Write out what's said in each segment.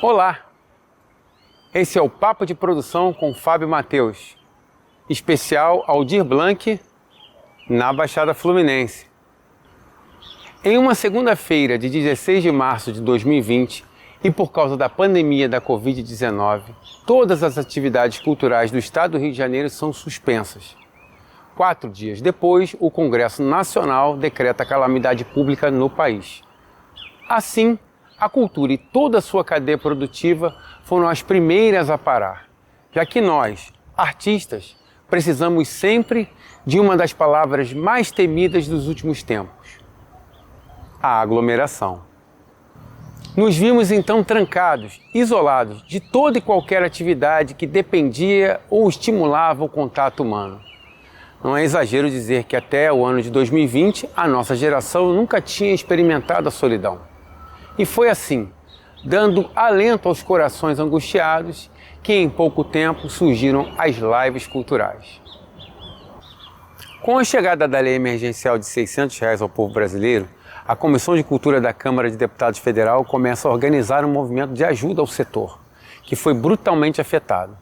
Olá, esse é o Papo de Produção com Fábio Matheus, especial Aldir Blanc na Baixada Fluminense. Em uma segunda-feira de 16 de março de 2020 e por causa da pandemia da Covid-19, todas as atividades culturais do estado do Rio de Janeiro são suspensas. 4 dias depois, o Congresso Nacional decreta calamidade pública no país. Assim, a cultura e toda a sua cadeia produtiva foram as primeiras a parar, já que nós, artistas, precisamos sempre de uma das palavras mais temidas dos últimos tempos: a aglomeração. Nos vimos então trancados, isolados de toda e qualquer atividade que dependia ou estimulava o contato humano. Não é exagero dizer que até o ano de 2020 a nossa geração nunca tinha experimentado a solidão. E foi assim, dando alento aos corações angustiados, que em pouco tempo surgiram as lives culturais. Com a chegada da lei emergencial de R$600 ao povo brasileiro, a Comissão de Cultura da Câmara de Deputados Federal começa a organizar um movimento de ajuda ao setor, que foi brutalmente afetado.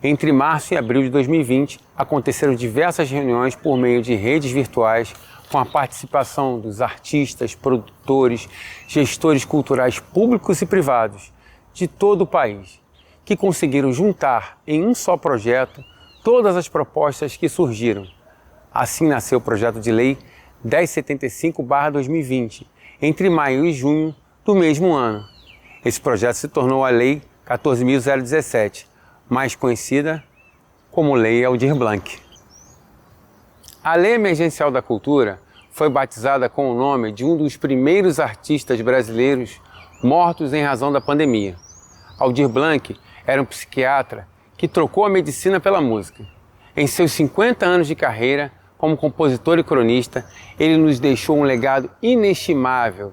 Entre março e abril de 2020, aconteceram diversas reuniões por meio de redes virtuais com a participação dos artistas, produtores, gestores culturais públicos e privados de todo o país, que conseguiram juntar em um só projeto todas as propostas que surgiram. Assim nasceu o projeto de lei 1075/2020, entre maio e junho do mesmo ano. Esse projeto se tornou a Lei 14.017, mais conhecida como Lei Aldir Blanc. A Lei Emergencial da Cultura foi batizada com o nome de um dos primeiros artistas brasileiros mortos em razão da pandemia. Aldir Blanc era um psiquiatra que trocou a medicina pela música. Em seus 50 anos de carreira, como compositor e cronista, ele nos deixou um legado inestimável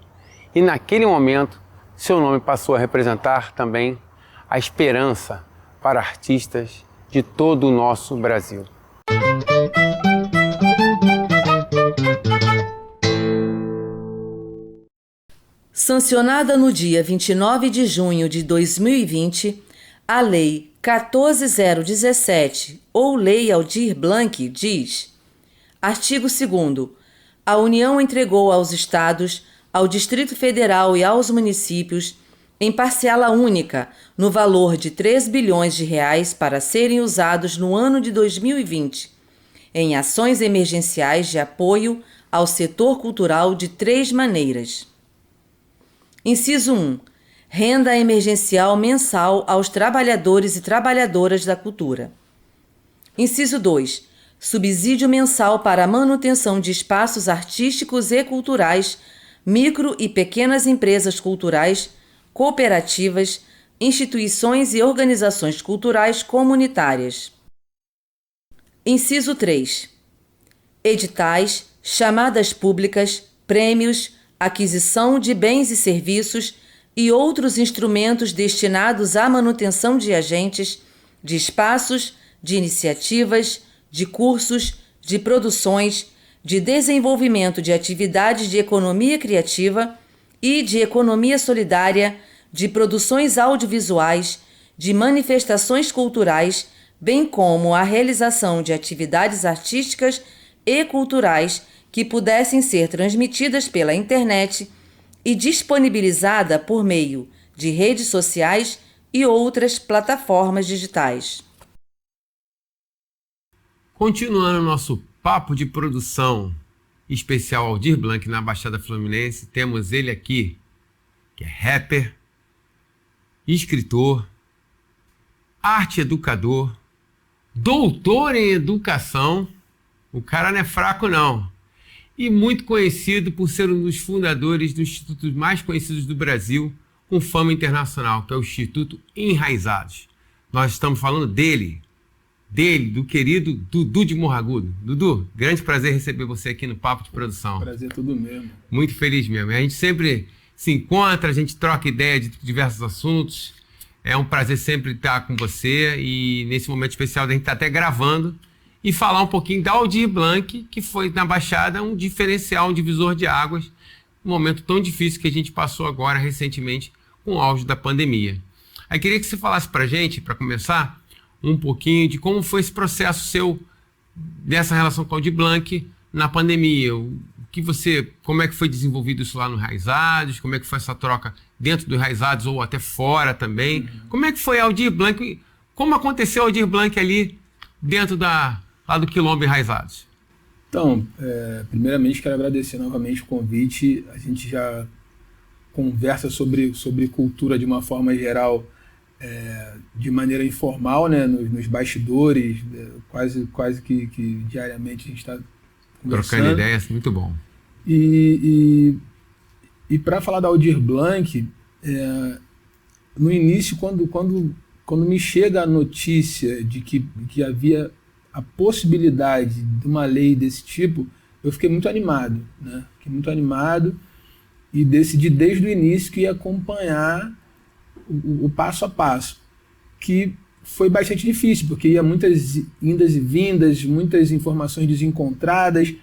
e naquele momento seu nome passou a representar também a esperança para artistas de todo o nosso Brasil. Sancionada no dia 29 de junho de 2020, a Lei 14.017, ou Lei Aldir Blanc, diz: artigo 2º. A União entregou aos Estados, ao Distrito Federal e aos municípios, em parcela única, no valor de R$3 bilhões para serem usados no ano de 2020, em ações emergenciais de apoio ao setor cultural de 3 maneiras. Inciso 1. Renda emergencial mensal aos trabalhadores e trabalhadoras da cultura. Inciso 2. Subsídio mensal para a manutenção de espaços artísticos e culturais, micro e pequenas empresas culturais, cooperativas, instituições e organizações culturais comunitárias. Inciso 3. Editais, chamadas públicas, prêmios, aquisição de bens e serviços e outros instrumentos destinados à manutenção de agentes, de espaços, de iniciativas, de cursos, de produções, de desenvolvimento de atividades de economia criativa e de economia solidária, de produções audiovisuais, de manifestações culturais, bem como a realização de atividades artísticas e culturais que pudessem ser transmitidas pela internet e disponibilizada por meio de redes sociais e outras plataformas digitais. Continuando nosso papo de produção especial Aldir Blanc na Baixada Fluminense, temos ele aqui, que é rapper, escritor, arte educador, doutor em educação, o cara não é fraco não, e muito conhecido por ser um dos fundadores do instituto mais conhecidos do Brasil, com fama internacional, que é o Instituto Enraizados. Nós estamos falando dele, do querido Dudu de Morragudo. Dudu, grande prazer receber você aqui no Papo de Produção. Prazer tudo mesmo. Muito feliz mesmo. A gente sempre se encontra, a gente troca ideia de diversos assuntos. É um prazer sempre estar com você e nesse momento especial a gente está até gravando e falar um pouquinho da Aldir Blanc, que foi na Baixada um diferencial, um divisor de águas, um momento tão difícil que a gente passou agora recentemente com o auge da pandemia. Aí queria que você falasse para a gente, para começar, um pouquinho de como foi esse processo seu dessa relação com o Aldir Blanc na pandemia. Como é que foi desenvolvido isso lá no Enraizados? Como é que foi essa troca dentro do Enraizados ou até fora também? Como é que foi Aldir Blanc? Como aconteceu o Aldir Blanc ali dentro lá do Quilombo Enraizados? Então, primeiramente quero agradecer novamente o convite. A gente já conversa sobre cultura de uma forma geral, de maneira informal, né, nos bastidores, quase que diariamente a gente está conversando. Trocando ideias, muito bom. E para falar da Aldir Blanc, no início, quando me chega a notícia de que havia a possibilidade de uma lei desse tipo, eu fiquei muito animado, né? Fiquei muito animado e decidi desde o início que ia acompanhar o passo a passo, que foi bastante difícil, porque ia muitas indas e vindas, muitas informações desencontradas,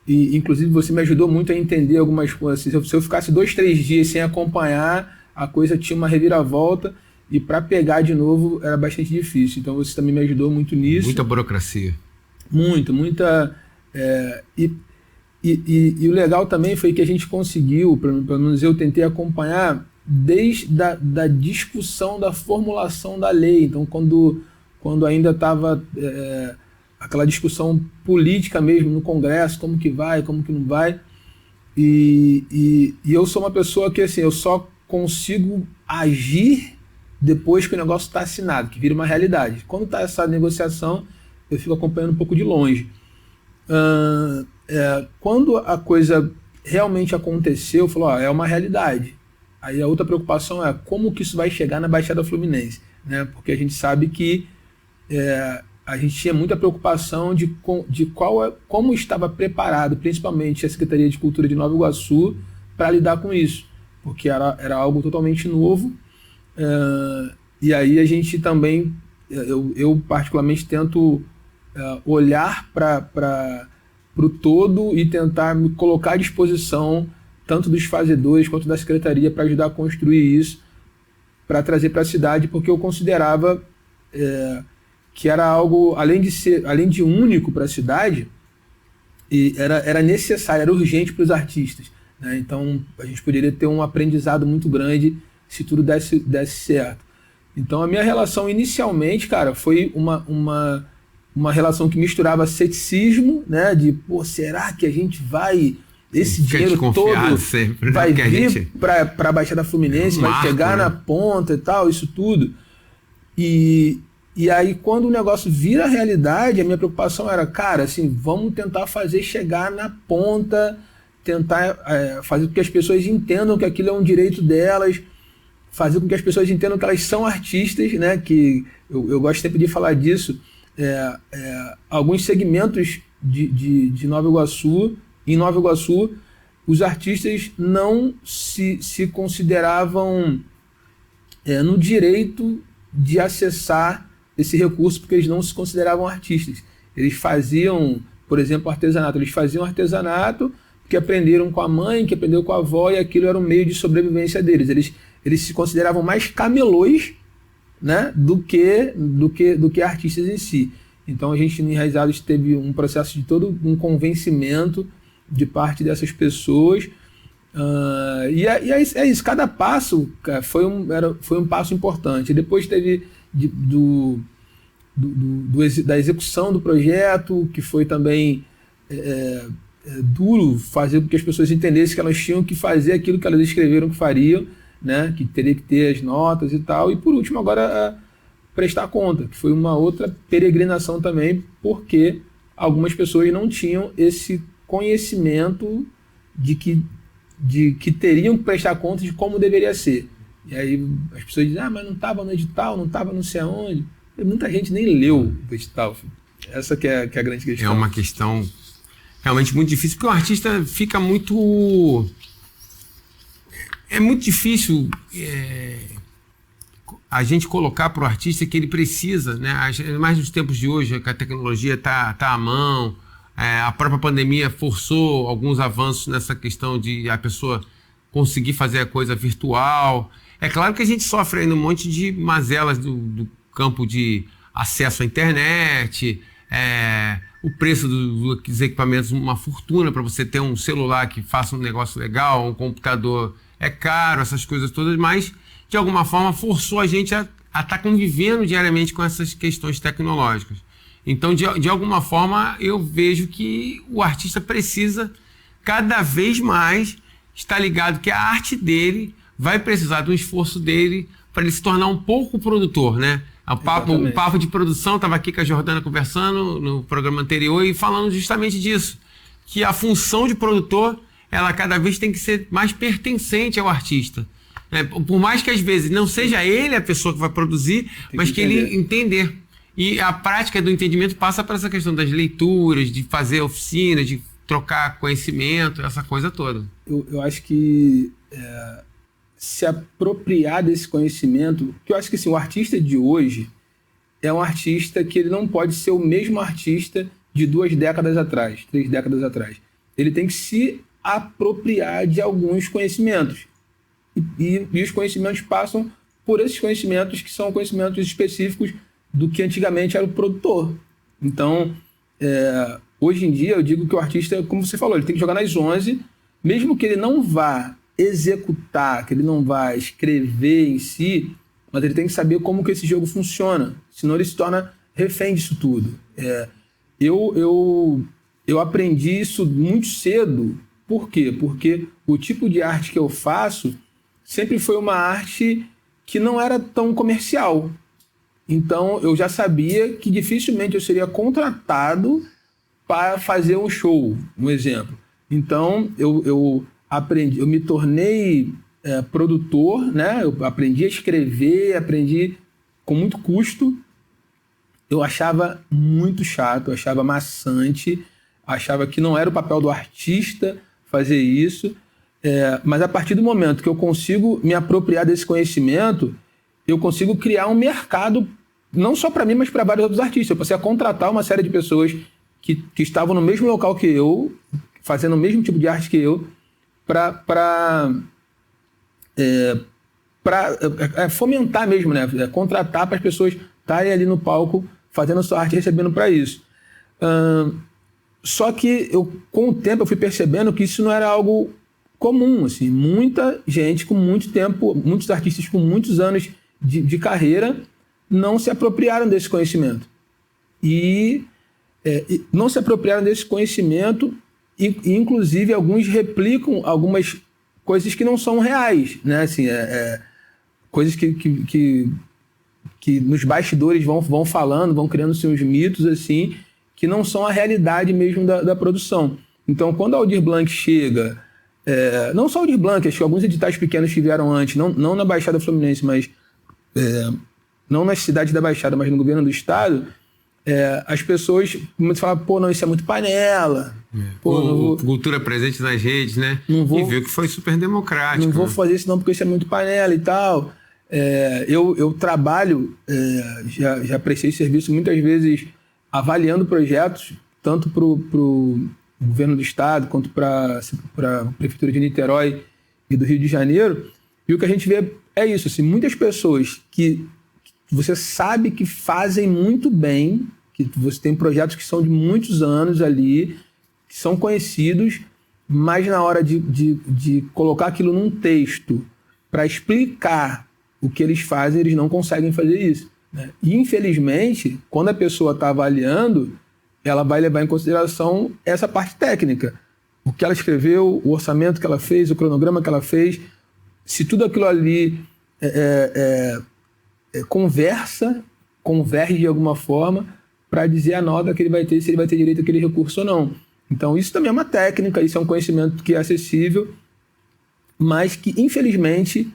e inclusive você me ajudou muito a entender algumas coisas. Se eu ficasse 2, 3 dias sem acompanhar, a coisa tinha uma reviravolta, e para pegar de novo era bastante difícil. Então você também me ajudou muito nisso. Muita burocracia. Muita. E o legal também foi que a gente conseguiu, pelo menos eu tentei acompanhar, desde da discussão da formulação da lei. Então, quando ainda estava aquela discussão política mesmo no Congresso, como que vai, como que não vai. E eu sou uma pessoa que, assim, eu só consigo agir depois que o negócio está assinado, que vira uma realidade. Quando está essa negociação, eu fico acompanhando um pouco de longe. Quando a coisa realmente aconteceu, eu falo, é uma realidade. Aí a outra preocupação é como que isso vai chegar na Baixada Fluminense, né? Porque a gente sabe que a gente tinha muita preocupação de como estava preparado, principalmente a Secretaria de Cultura de Nova Iguaçu, para lidar com isso, porque era algo totalmente novo. E aí a gente também, eu particularmente tento olhar para o todo e tentar me colocar à disposição tanto dos fazedores quanto da secretaria para ajudar a construir isso, para trazer para a cidade, porque eu considerava que era algo, além de único para a cidade, e era necessário, era urgente para os artistas, né? Então a gente poderia ter um aprendizado muito grande se tudo desse certo. Então a minha relação inicialmente, cara, foi uma relação que misturava ceticismo, né? De, será que a gente vai... Esse dinheiro todo sempre, vai vir para a Baixada Fluminense, vai chegar na ponta e tal, isso tudo. E aí, quando o negócio vira realidade, a minha preocupação era, cara, assim, vamos tentar fazer chegar na ponta, tentar fazer com que as pessoas entendam que aquilo é um direito delas, fazer com que as pessoas entendam que elas são artistas, né? Que eu gosto sempre de falar disso. Alguns segmentos de Nova Iguaçu, em Nova Iguaçu, os artistas não se consideravam no direito de acessar esse recurso, porque eles não se consideravam artistas. Eles faziam, por exemplo, artesanato. Eles faziam artesanato porque aprenderam com a mãe, que aprendeu com a avó, e aquilo era um meio de sobrevivência deles. Eles se consideravam mais camelôs, né, do que artistas em si. Então a gente, no Enraizados, teve um processo de todo um convencimento de parte dessas pessoas. E é isso, cada passo foi um passo importante. Depois teve da execução do projeto, que foi também duro fazer com que as pessoas entendessem que elas tinham que fazer aquilo que elas escreveram que fariam, né? Que teria que ter as notas e tal. E por último, agora prestar conta, que foi uma outra peregrinação também, porque algumas pessoas não tinham esse conhecimento de que teriam que prestar conta de como deveria ser. E aí as pessoas dizem, mas não estava no edital, não estava não sei aonde. E muita gente nem leu o edital. Filho. Essa que é a grande questão. É uma questão realmente muito difícil, porque o artista fica muito... É muito difícil a gente colocar para o artista que ele precisa, né? Mais nos tempos de hoje, que a tecnologia está à mão, a própria pandemia forçou alguns avanços nessa questão de a pessoa conseguir fazer a coisa virtual. É claro que a gente sofre ainda um monte de mazelas do campo de acesso à internet, o preço dos equipamentos, uma fortuna para você ter um celular que faça um negócio legal, um computador é caro, essas coisas todas, mas de alguma forma forçou a gente a estar convivendo diariamente com essas questões tecnológicas. Então, de alguma forma, eu vejo que o artista precisa cada vez mais estar ligado que a arte dele vai precisar do esforço dele para ele se tornar um pouco produtor, né? O papo de produção, estava aqui com a Jordana conversando no programa anterior e falando justamente disso, que a função de produtor, ela cada vez tem que ser mais pertencente ao artista. Por mais que às vezes não seja ele a pessoa que vai produzir, mas que ele entender. E a prática do entendimento passa por essa questão das leituras, de fazer oficinas, de trocar conhecimento, essa coisa toda. Eu acho que se apropriar desse conhecimento, que eu acho que assim, o artista de hoje é um artista que ele não pode ser o mesmo artista de 2 décadas atrás, 3 décadas atrás. Ele tem que se apropriar de alguns conhecimentos. E os conhecimentos passam por esses conhecimentos que são conhecimentos específicos do que antigamente era o produtor. Então, hoje em dia, eu digo que o artista, como você falou, ele tem que jogar nas 11, mesmo que ele não vá executar, que ele não vá escrever em si, mas ele tem que saber como que esse jogo funciona, senão ele se torna refém disso tudo. Eu aprendi isso muito cedo. Por quê? Porque o tipo de arte que eu faço sempre foi uma arte que não era tão comercial. Então, eu já sabia que dificilmente eu seria contratado para fazer um show, um exemplo. Então, eu aprendi, eu me tornei produtor, né? Eu aprendi a escrever, aprendi com muito custo. Eu achava muito chato, eu achava maçante, achava que não era o papel do artista fazer isso. Mas a partir do momento que eu consigo me apropriar desse conhecimento, eu consigo criar um mercado, não só para mim, mas para vários outros artistas. Eu passei a contratar uma série de pessoas que estavam no mesmo local que eu, fazendo o mesmo tipo de arte que eu, para fomentar mesmo, né? Contratar para as pessoas estarem ali no palco fazendo a sua arte e recebendo para isso. Só que com o tempo eu fui percebendo que isso não era algo comum, assim. Muita gente com muito tempo, muitos artistas com muitos anos de carreira não se apropriaram desse conhecimento. E não se apropriaram desse conhecimento e inclusive, alguns replicam algumas coisas que não são reais, né? Assim, coisas que nos bastidores vão falando, vão criando seus mitos, assim, que não são a realidade mesmo da produção. Então, quando a Aldir Blanc chega, não só a Aldir Blanc, acho que alguns editais pequenos que vieram antes, não na Baixada Fluminense, mas não nas cidades da Baixada, mas no governo do estado, as pessoas começam a falar, pô, não, isso é muito panela. Cultura presente nas redes, né? E viu que foi super democrático. Não vou fazer isso não, porque isso é muito panela e tal. Eu trabalho, já prestei serviço muitas vezes avaliando projetos, tanto para o governo do estado, quanto para a Prefeitura de Niterói e do Rio de Janeiro. E o que a gente vê é isso, assim, muitas pessoas que você sabe que fazem muito bem, que você tem projetos que são de muitos anos ali, que são conhecidos, mas na hora de colocar aquilo num texto para explicar o que eles fazem, eles não conseguem fazer isso, né? E, infelizmente, quando a pessoa está avaliando, ela vai levar em consideração essa parte técnica. O que ela escreveu, o orçamento que ela fez, o cronograma que ela fez. Se tudo aquilo ali converge de alguma forma para dizer a nota que ele vai ter, se ele vai ter direito àquele recurso ou não. Então, isso também é uma técnica, isso é um conhecimento que é acessível, mas que, infelizmente,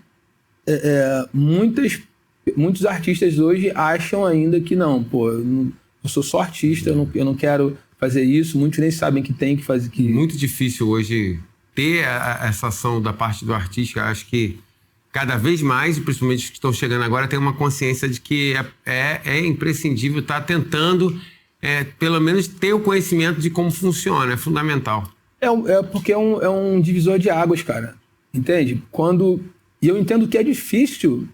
muitos artistas hoje acham ainda que não, pô, eu sou só artista, eu não quero fazer isso, muitos nem sabem que tem que fazer. Muito difícil hoje ter essa ação da parte do artista. Eu acho que cada vez mais, principalmente os que estão chegando agora, tem uma consciência de que é imprescindível estar tentando, pelo menos, ter o conhecimento de como funciona, é fundamental. Porque é um divisor de águas, cara, entende? Quando E eu entendo que é difícil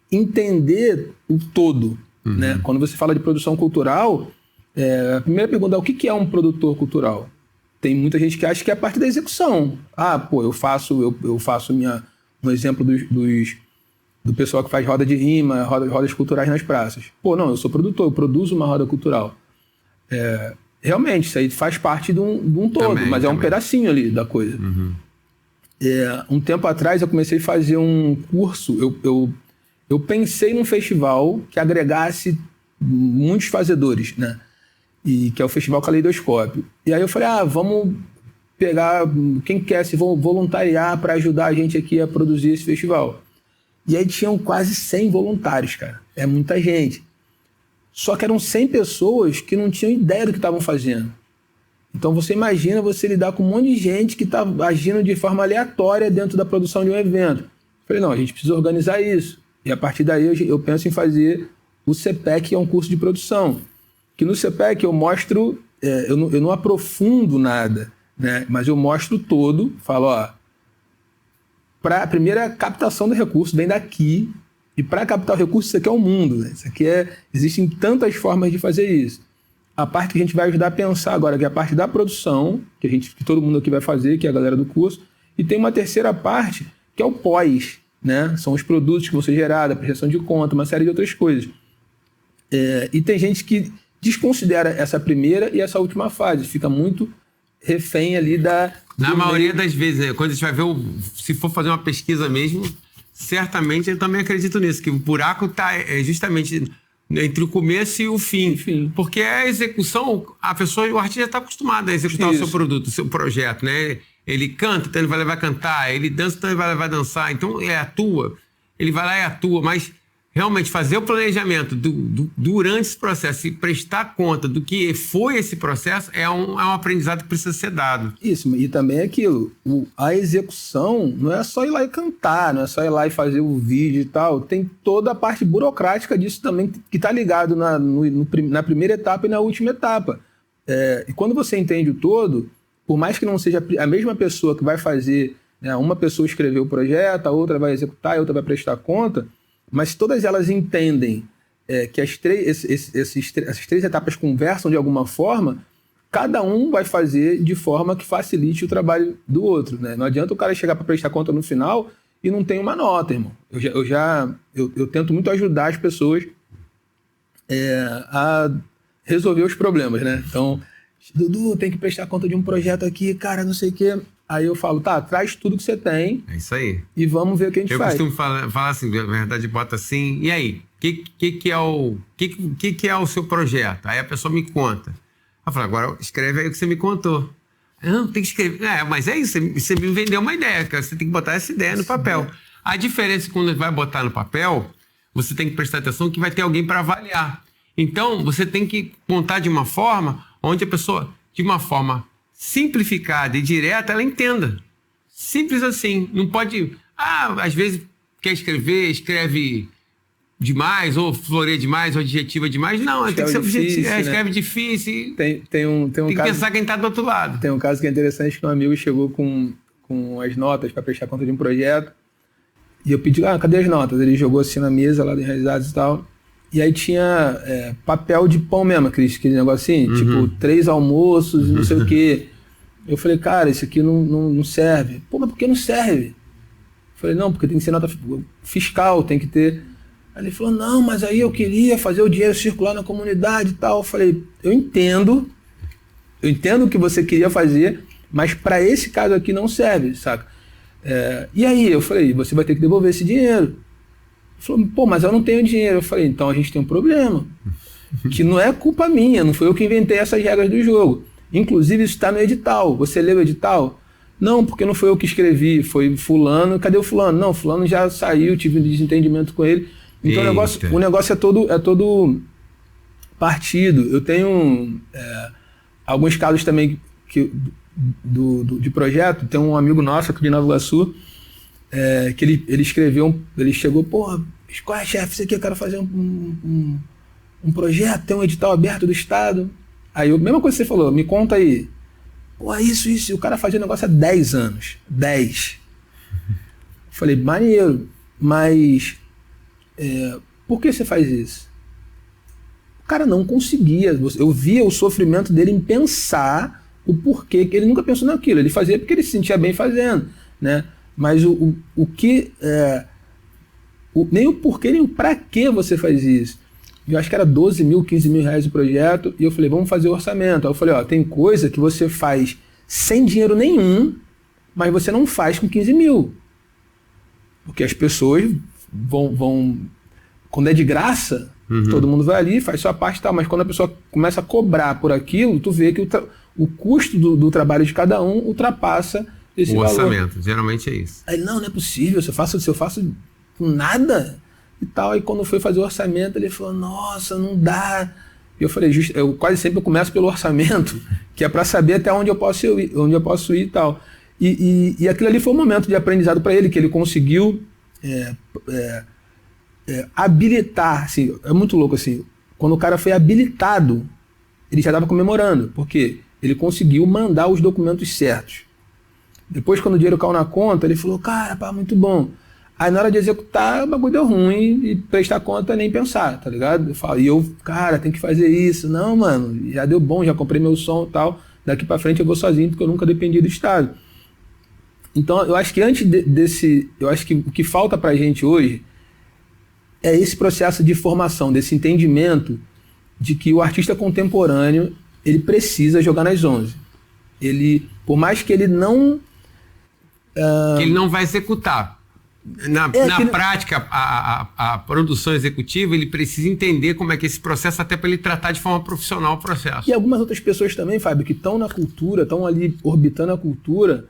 entender o todo, né? Quando você fala de produção cultural, a primeira pergunta é o que é um produtor cultural? Tem muita gente que acha que é a parte da execução. Eu faço um exemplo do pessoal que faz roda de rima, rodas culturais nas praças. Não, eu sou produtor, eu produzo uma roda cultural. Realmente, isso aí faz parte de um todo, mas é um pedacinho ali da coisa. Um tempo atrás eu comecei a fazer um curso, eu pensei num festival que agregasse muitos fazedores, né? E que é o Festival Caleidoscópio. E aí eu falei, vamos pegar quem quer se voluntariar para ajudar a gente aqui a produzir esse festival. E aí tinham quase 100 voluntários, cara. É muita gente. Só que eram 100 pessoas que não tinham ideia do que estavam fazendo. Então você imagina você lidar com um monte de gente que está agindo de forma aleatória dentro da produção de um evento. Eu falei, não, a gente precisa organizar isso. E a partir daí eu penso em fazer o CPEC, que é um curso de produção. Que no CPEC eu mostro, eu não aprofundo nada, né? Mas eu mostro todo, falo, para a primeira captação do recurso vem daqui, e para captar o recurso isso aqui é o mundo, né? Isso aqui existem tantas formas de fazer isso. A parte que a gente vai ajudar a pensar agora, que é a parte da produção, que todo mundo aqui vai fazer, que é a galera do curso, e tem uma terceira parte, que é o pós, né? São os produtos que vão ser gerados, a prestação de conta, uma série de outras coisas. E tem gente que desconsidera essa primeira e essa última fase, fica muito refém ali Na maioria das vezes, né? Quando a gente vai ver, se for fazer uma pesquisa mesmo, certamente eu também acredito nisso, que o buraco está justamente entre o começo e o fim. Enfim. Porque a execução, o artista já está acostumado a executar o seu produto, o seu projeto, né? Ele canta, então ele vai levar a cantar, ele dança, então ele vai levar a dançar, então ele atua, ele vai lá e atua, mas realmente fazer o planejamento durante esse processo e prestar conta do que foi esse processo é um aprendizado que precisa ser dado. Isso, e também é aquilo, a execução não é só ir lá e cantar, não é só ir lá e fazer o vídeo e tal, tem toda a parte burocrática disso também que está ligado na primeira etapa e na última etapa. E quando você entende o todo, por mais que não seja a mesma pessoa que vai fazer, né, uma pessoa escreveu o projeto, a outra vai executar, a outra vai prestar conta, mas todas elas entendem que essas três etapas conversam de alguma forma, cada um vai fazer de forma que facilite o trabalho do outro, né? Não adianta o cara chegar para prestar conta no final e não tem uma nota, irmão. Eu tento muito ajudar as pessoas a resolver os problemas, né? Então, Dudu, tem que prestar conta de um projeto aqui, cara, não sei o quê. Aí eu falo, traz tudo que você tem. É isso aí. E vamos ver o que a gente faz. Eu costumo falar assim, na verdade, bota assim, e aí? O que é o seu projeto? Aí a pessoa me conta. Eu falo, agora escreve aí o que você me contou. Não, tem que escrever. Mas é isso, você me vendeu uma ideia, cara. Você tem que botar essa ideia no papel. A diferença é que quando vai botar no papel, você tem que prestar atenção que vai ter alguém para avaliar. Então, você tem que contar de uma forma onde a pessoa, de uma forma simplificada e direta, ela entenda. Simples assim. Não pode... às vezes quer escreve demais, ou floreia demais, ou adjetiva demais. Não, tem que ser objetivo. Escreve difícil. Tem que pensar quem está do outro lado. Tem um caso que é interessante, que um amigo chegou com as notas para prestar conta de um projeto. E eu pedi, cadê as notas? Ele jogou assim na mesa, lá de realizados e tal. E aí tinha papel de pão mesmo, aquele negocinho, tipo 3 almoços e não sei o quê. Eu falei, cara, isso aqui não serve. Pô, mas por que não serve? Eu falei, não, porque tem que ser nota fiscal, tem que ter... Aí ele falou, não, mas aí eu queria fazer o dinheiro circular na comunidade e tal. Eu falei, eu entendo o que você queria fazer, mas para esse caso aqui não serve, saca? E aí, eu falei, você vai ter que devolver esse dinheiro. Ele falou, pô, mas eu não tenho dinheiro. Eu falei, então a gente tem um problema, que não é culpa minha, não foi eu que inventei essas regras do jogo. Inclusive isso está no edital. Você leu o edital? Não, porque não foi eu que escrevi, foi fulano. Cadê o fulano? Não, fulano já saiu, tive um desentendimento com ele. Então o negócio é todo partido. Eu tenho alguns casos também de projeto. Tem um amigo nosso aqui de Nova Iguaçu, que ele escreveu, ele chegou, porra, qual é, chefe, isso aqui eu quero fazer um projeto, tem um edital aberto do Estado. Aí, a mesma coisa que você falou, me conta aí. Pô, isso, o cara fazia negócio há 10 anos. 10. Falei, maneiro. Mas por que você faz isso? O cara não conseguia. Eu via o sofrimento dele em pensar o porquê, que ele nunca pensou naquilo. Ele fazia porque ele se sentia bem fazendo, né? Mas nem o porquê, nem o pra que você faz isso. Eu acho que era 12 mil, 15 mil reais o projeto, e eu falei, vamos fazer o orçamento. Aí eu falei, ó, tem coisa que você faz sem dinheiro nenhum, mas você não faz com 15 mil. Porque as pessoas vão quando é de graça, todo mundo vai ali, faz sua parte e tal, mas quando a pessoa começa a cobrar por aquilo, tu vê que o custo do trabalho de cada um ultrapassa esse valor. O orçamento, geralmente é isso. Aí, não é possível, se eu faço com nada e tal. Aí quando foi fazer o orçamento, ele falou, nossa, não dá. E eu falei, eu quase sempre começo pelo orçamento, que é para saber até onde eu posso ir e tal. E aquilo ali foi um momento de aprendizado para ele, que ele conseguiu habilitar, assim, é muito louco assim, quando o cara foi habilitado, ele já estava comemorando, porque ele conseguiu mandar os documentos certos. Depois, quando o dinheiro caiu na conta, ele falou, cara, pá, muito bom. Aí na hora de executar, o bagulho deu ruim e prestar conta nem pensar, tá ligado? Cara, tem que fazer isso. Não, mano, já deu bom, já comprei meu som e tal, daqui pra frente eu vou sozinho, porque eu nunca dependi do Estado. Então, eu acho que antes eu acho que o que falta pra gente hoje é esse processo de formação, desse entendimento de que o artista contemporâneo, ele precisa jogar nas 11. Ele, por mais que ele não... Ele não vai executar. Na prática, a produção executiva, ele precisa entender como é que esse processo, até para ele tratar de forma profissional o processo. E algumas outras pessoas também, Fábio, que estão na cultura, estão ali orbitando a cultura,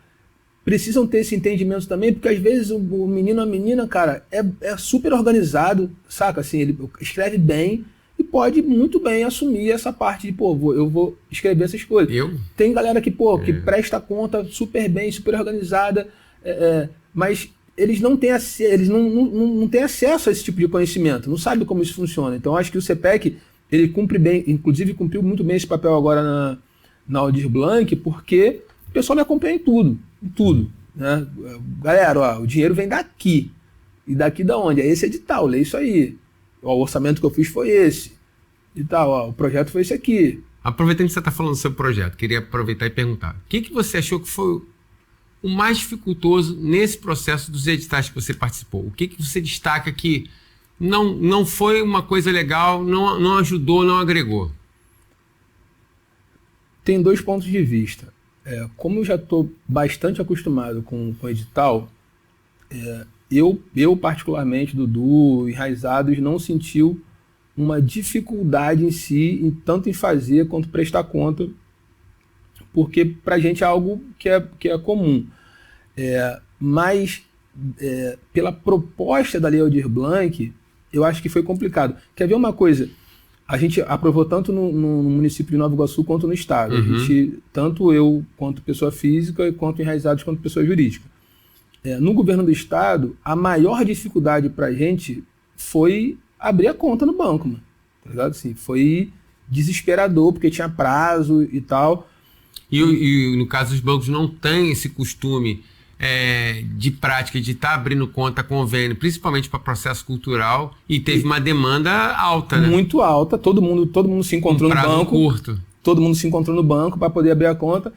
precisam ter esse entendimento também, porque às vezes o menino, a menina, cara, é super organizado, saca? Assim, ele escreve bem e pode muito bem assumir essa parte de, eu vou escrever essas coisas. Tem galera que, que presta conta super bem, super organizada, mas eles não têm acesso a esse tipo de conhecimento, não sabem como isso funciona. Então, acho que o CPEC, ele cumpre bem, inclusive cumpriu muito bem esse papel agora na Aldir Blanc, porque o pessoal me acompanha em tudo, né? Galera, ó, o dinheiro vem daqui. E daqui da onde? É esse edital, lê isso aí. Ó, o orçamento que eu fiz foi esse. E tal, ó, o projeto foi esse aqui. Aproveitando que você está falando do seu projeto, queria aproveitar e perguntar. O que você achou que foi o mais dificultoso nesse processo dos editais que você participou? O que você destaca que não foi uma coisa legal, não ajudou, não agregou? Tem 2 pontos de vista. Como eu já estou bastante acostumado com edital, eu particularmente, Dudu, Enraizados, não sentiu uma dificuldade em si, tanto em fazer quanto prestar conta, porque pra gente é algo que é comum. Mas pela proposta da Lei Aldir Blanc, eu acho que foi complicado. Quer ver uma coisa? A gente aprovou tanto no município de Nova Iguaçu quanto no estado. A gente, tanto eu quanto pessoa física, quanto Enraizados quanto pessoa jurídica. No governo do estado, a maior dificuldade pra gente foi abrir a conta no banco, mano. Tá ligado? Assim, foi desesperador, porque tinha prazo e tal. E no caso dos bancos não tem esse costume de prática de estar abrindo conta convênio, principalmente para processo cultural, e teve uma demanda alta, né? Muito alta, todo mundo se encontrou no banco. Curto. Todo mundo se encontrou no banco para poder abrir a conta.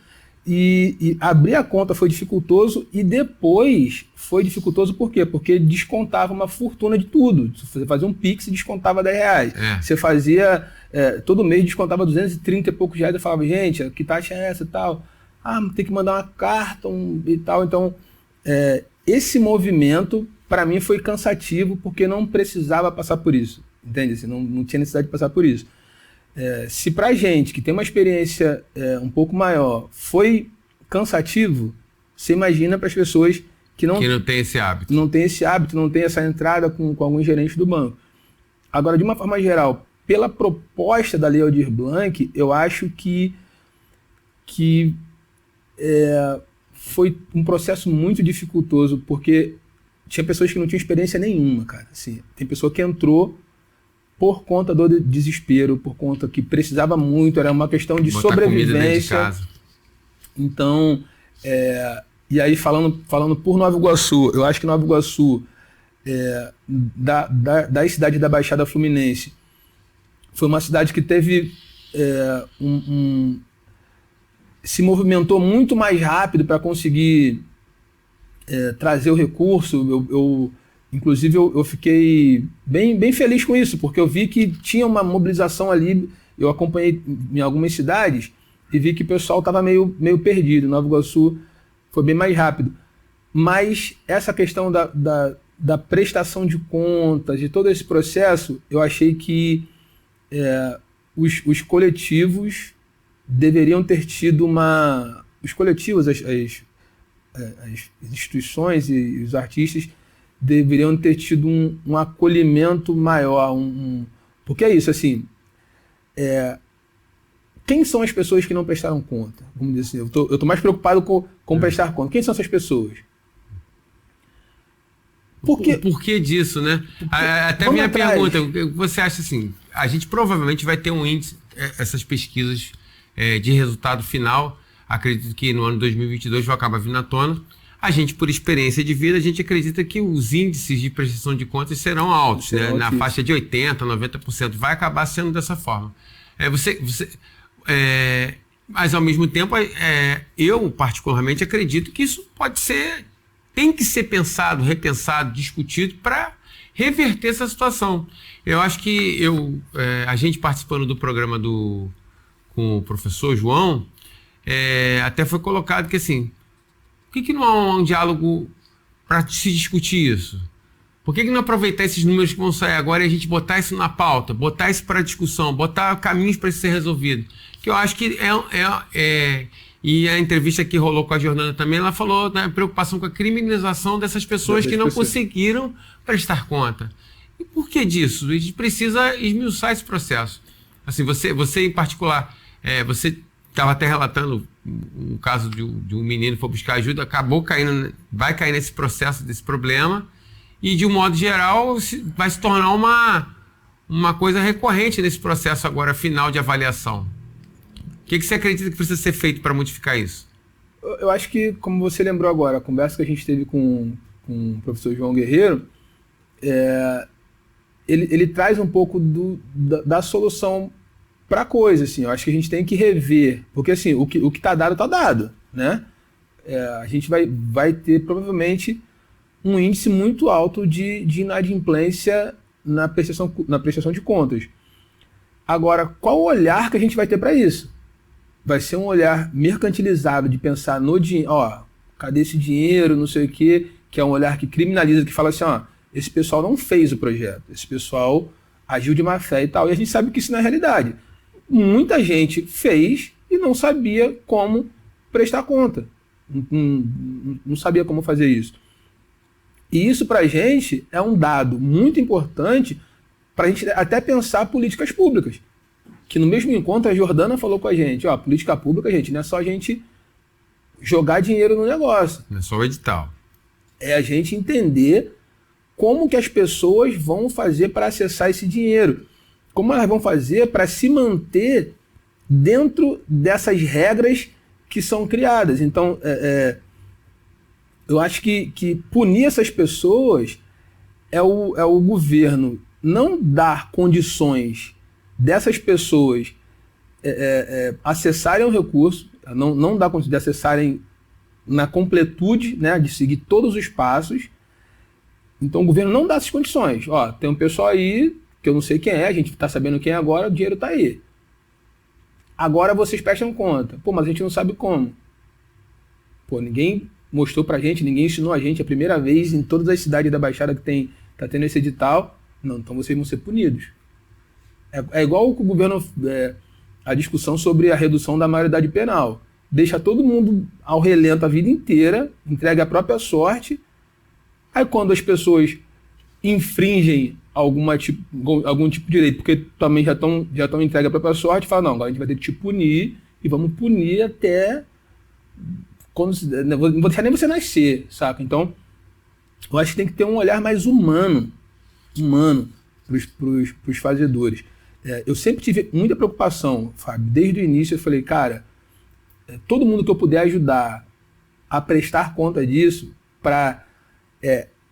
E abrir a conta foi dificultoso, e depois foi dificultoso por quê? Porque descontava uma fortuna de tudo. Você fazia um Pix e descontava R$10. Você fazia, todo mês descontava 230 e poucos reais. Eu falava, gente, que taxa é essa e tal? Tem que mandar uma carta e tal. Então, esse movimento, para mim, foi cansativo, porque não precisava passar por isso. Entende? Assim, não tinha necessidade de passar por isso. Se pra gente, que tem uma experiência um pouco maior, foi cansativo, você imagina para as pessoas que não tem esse hábito. Não tem esse hábito, não tem essa entrada com alguns gerentes do banco. Agora, de uma forma geral, pela proposta da Lei Aldir Blanc, eu acho que foi um processo muito dificultoso, porque tinha pessoas que não tinham experiência nenhuma, cara. Assim, tem pessoa que entrou por conta do desespero, por conta que precisava muito, era uma questão de botar sobrevivência. Comida dentro de casa. Então, e aí falando por Nova Iguaçu, eu acho que Nova Iguaçu da cidade da Baixada Fluminense. Foi uma cidade que teve se movimentou muito mais rápido para conseguir trazer o recurso. Inclusive, eu fiquei bem feliz com isso, porque eu vi que tinha uma mobilização ali. Eu acompanhei em algumas cidades e vi que o pessoal estava meio perdido. Nova Iguaçu foi bem mais rápido. Mas essa questão da prestação de contas, de todo esse processo, eu achei que os coletivos deveriam ter tido os coletivos, as instituições e os artistas deveriam ter tido um acolhimento maior. Porque é isso, assim, quem são as pessoas que não prestaram conta? Vamos dizer assim, eu tô mais preocupado com prestar conta. Quem são essas pessoas? O porquê disso, né? Até a minha pergunta, você acha assim, a gente provavelmente vai ter um índice, essas pesquisas de resultado final, acredito que no ano 2022 vai acabar vindo à tona. A gente, por experiência de vida, a gente acredita que os índices de prestação de contas serão altos, né? Na faixa de 80%, 90%. Vai acabar sendo dessa forma. Mas, ao mesmo tempo, eu, particularmente, acredito que isso tem que ser pensado, repensado, discutido para reverter essa situação. Eu acho que a gente participando do programa com o professor João, até foi colocado que, assim, por que não há um diálogo para se discutir isso? Por que não aproveitar esses números que vão sair agora e a gente botar isso na pauta, botar isso para discussão, botar caminhos para isso ser resolvido? Que eu acho que e a entrevista que rolou com a Jordana também, ela falou da preocupação com a criminalização dessas pessoas que não conseguiram prestar conta. E por que disso? A gente precisa esmiuçar esse processo. Assim, você em particular, você estava até relatando um caso de um menino que foi buscar ajuda, vai cair nesse processo, desse problema, e de um modo geral vai se tornar uma coisa recorrente nesse processo agora final de avaliação. O que você acredita que precisa ser feito para modificar isso? Eu acho que, como você lembrou agora, a conversa que a gente teve com o professor João Guerreiro, ele traz um pouco da solução para a coisa. Assim. Eu acho que a gente tem que rever, porque assim, o que está dado, está dado. Né? A gente vai ter, provavelmente, um índice muito alto de inadimplência na prestação de contas. Agora, qual o olhar que a gente vai ter para isso? Vai ser um olhar mercantilizado de pensar no dinheiro, cadê esse dinheiro, não sei o quê, que é um olhar que criminaliza, que fala assim, esse pessoal não fez o projeto, esse pessoal agiu de má fé e tal, e a gente sabe que isso não é realidade. Muita gente fez e não sabia como prestar conta, não sabia como fazer isso. E isso pra gente é um dado muito importante para a gente até pensar políticas públicas. Que no mesmo encontro a Jordana falou com a gente, política pública, gente, não é só a gente jogar dinheiro no negócio. Não é só o edital. É a gente entender como que as pessoas vão fazer para acessar esse dinheiro. Como elas vão fazer para se manter dentro dessas regras que são criadas. Então, eu acho que punir essas pessoas é o governo não dar condições dessas pessoas acessarem o recurso, não dá condição de acessarem na completude, né, de seguir todos os passos. Então o governo não dá essas condições. Tem um pessoal aí, que eu não sei quem é, a gente está sabendo quem é agora, o dinheiro está aí. Agora vocês prestam conta. Mas a gente não sabe como. Ninguém mostrou pra gente, ninguém ensinou a gente. É a primeira vez em todas as cidades da Baixada que tá tendo esse edital. Não, então vocês vão ser punidos. É igual o governo, a discussão sobre a redução da maioridade penal. Deixa todo mundo ao relento a vida inteira, entrega a própria sorte. Aí quando as pessoas infringem algum tipo de direito, porque também já estão entregue a própria sorte, fala, não, agora a gente vai ter que te punir, e vamos punir até quando, não vou deixar nem você nascer, saca? Então, eu acho que tem que ter um olhar mais humano pros fazedores. Eu sempre tive muita preocupação, Fábio. Desde o início eu falei, cara, todo mundo que eu puder ajudar a prestar conta disso para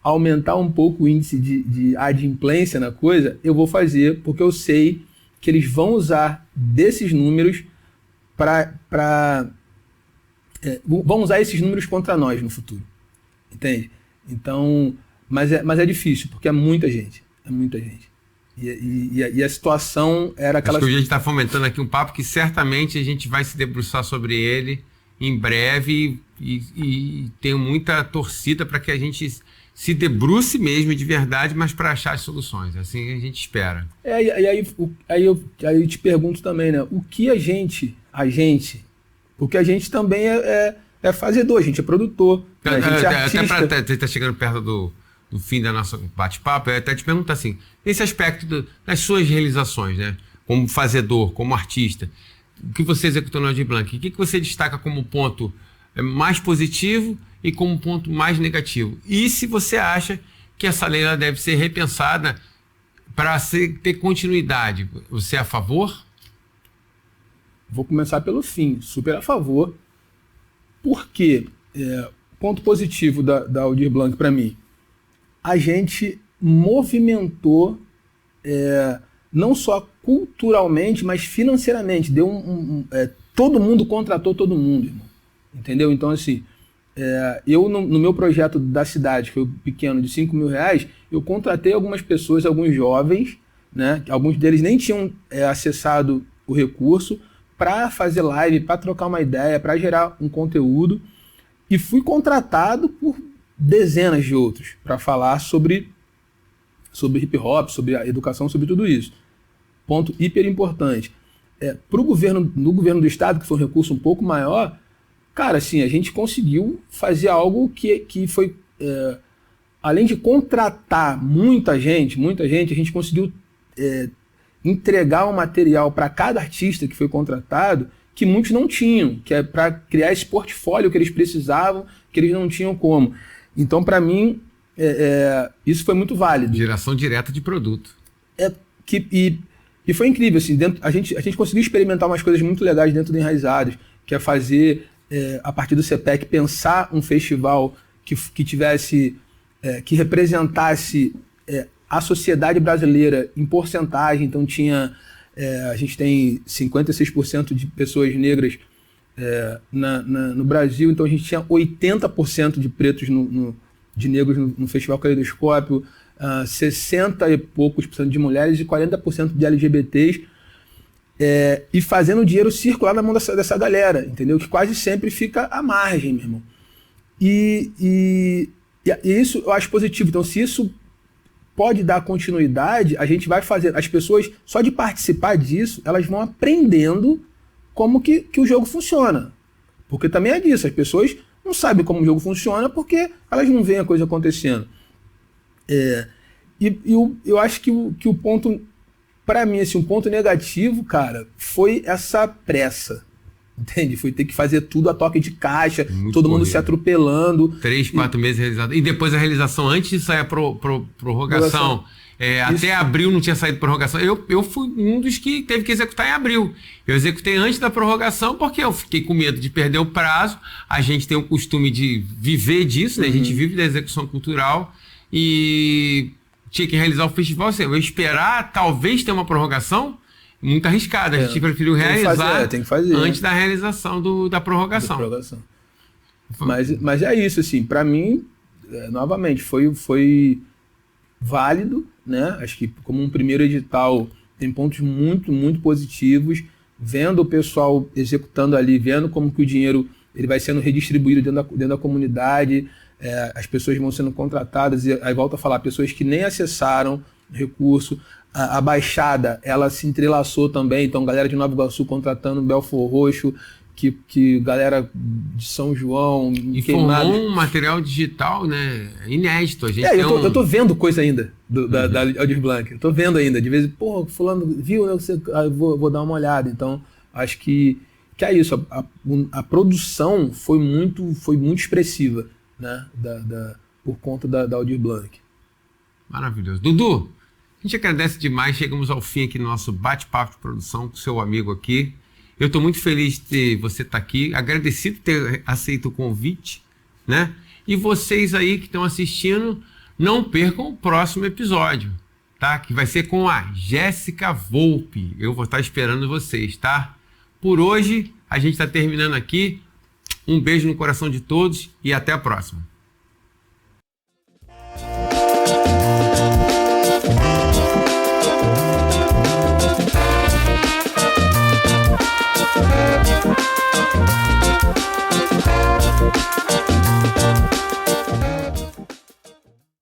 aumentar um pouco o índice de adimplência na coisa, eu vou fazer, porque eu sei que eles vão usar desses números vão usar esses números contra nós no futuro. Entende? Então, mas é difícil, porque é muita gente. É muita gente. E a situação era aquela... Acho que a gente está fomentando aqui um papo que certamente a gente vai se debruçar sobre ele em breve e tenho muita torcida para que a gente se debruce mesmo de verdade, mas para achar as soluções. Assim a gente espera. Aí eu te pergunto também, né? O que porque a gente também é fazedor, a gente é produtor, né? A gente é artista. Até tá chegando perto do fim da nossa bate-papo, eu até te perguntar assim, nesse aspecto das suas realizações, né? Como fazedor, como artista, o que você executou no Aldir Blanc, o que você destaca como ponto mais positivo e como ponto mais negativo? E se você acha que essa lei ela deve ser repensada para ter continuidade, você é a favor? Vou começar pelo fim, super a favor, porque ponto positivo da Aldir Blanc para mim, a gente movimentou não só culturalmente, mas financeiramente, todo mundo contratou todo mundo, irmão. Entendeu? Então, assim, eu no meu projeto da cidade, que foi pequeno, de R$5.000, eu contratei algumas pessoas, alguns jovens, né? Alguns deles nem tinham acessado o recurso, para fazer live, para trocar uma ideia, para gerar um conteúdo, e fui contratado por dezenas de outros para falar sobre hip hop, sobre a educação, sobre tudo isso. Ponto hiper importante. No governo do estado, que foi um recurso um pouco maior, cara, assim, a gente conseguiu fazer algo que foi, além de contratar muita gente, a gente conseguiu entregar um material para cada artista que foi contratado que muitos não tinham, que é para criar esse portfólio que eles precisavam, que eles não tinham como. Então, para mim, isso foi muito válido. Geração direta de produto. E foi incrível, assim, a gente conseguiu experimentar umas coisas muito legais dentro do Enraizados, que é fazer, a partir do CPEC, pensar um festival que tivesse, que representasse a sociedade brasileira em porcentagem. Então a gente tem 56% de pessoas negras no Brasil, então a gente tinha 80% de pretos de negros no Festival Caleidoscópio, 60 e poucos por cento de mulheres e 40% de LGBTs, e fazendo o dinheiro circular na mão dessa galera, entendeu? Que quase sempre fica à margem, meu irmão. E isso eu acho positivo. Então, se isso pode dar continuidade, a gente vai fazer... As pessoas, só de participar disso, elas vão aprendendo como que o jogo funciona. Porque também é disso, as pessoas não sabem como o jogo funciona porque elas não veem a coisa acontecendo. Eu acho que o ponto, para mim, assim, um ponto negativo, cara, foi essa pressa. Entende? Foi ter que fazer tudo a toque de caixa, muito todo mundo se atropelando. 3, 4 meses realizado. E depois a realização, antes de sair a prorrogação, até abril não tinha saído prorrogação. Eu fui um dos que teve que executar em abril. Eu executei antes da prorrogação porque eu fiquei com medo de perder o prazo. A gente tem o costume de viver disso, né? A gente vive da execução cultural e tinha que realizar o festival. Assim, eu esperar talvez ter uma prorrogação, muito arriscado. A gente preferiu realizar tem que fazer, antes da realização da prorrogação. Mas é isso, assim, para mim, novamente, foi válido, né? Acho que como um primeiro edital tem pontos muito, muito positivos, vendo o pessoal executando ali, vendo como que o dinheiro ele vai sendo redistribuído dentro da comunidade, as pessoas vão sendo contratadas, e aí volta a falar, pessoas que nem acessaram o recurso. A Baixada, ela se entrelaçou também, então galera de Nova Iguaçu contratando Belfor Roxo, que galera de São João... E formou um material digital, né, inédito. A gente eu tô vendo coisa ainda da Aldir Blanc, eu tô vendo ainda, de vez em quando, fulano viu, né, vou dar uma olhada. Então, acho que é isso, a produção foi muito expressiva, né, por conta da Aldir Blanc. Maravilhoso. Dudu, a gente agradece demais, chegamos ao fim aqui do nosso bate-papo de produção com o seu amigo aqui. Eu estou muito feliz de ter você estar aqui, agradecido por ter aceito o convite, né? E vocês aí que estão assistindo, não percam o próximo episódio, tá? Que vai ser com a Jéssica Volpe. Eu vou estar esperando vocês, tá? Por hoje, a gente está terminando aqui. Um beijo no coração de todos e até a próxima.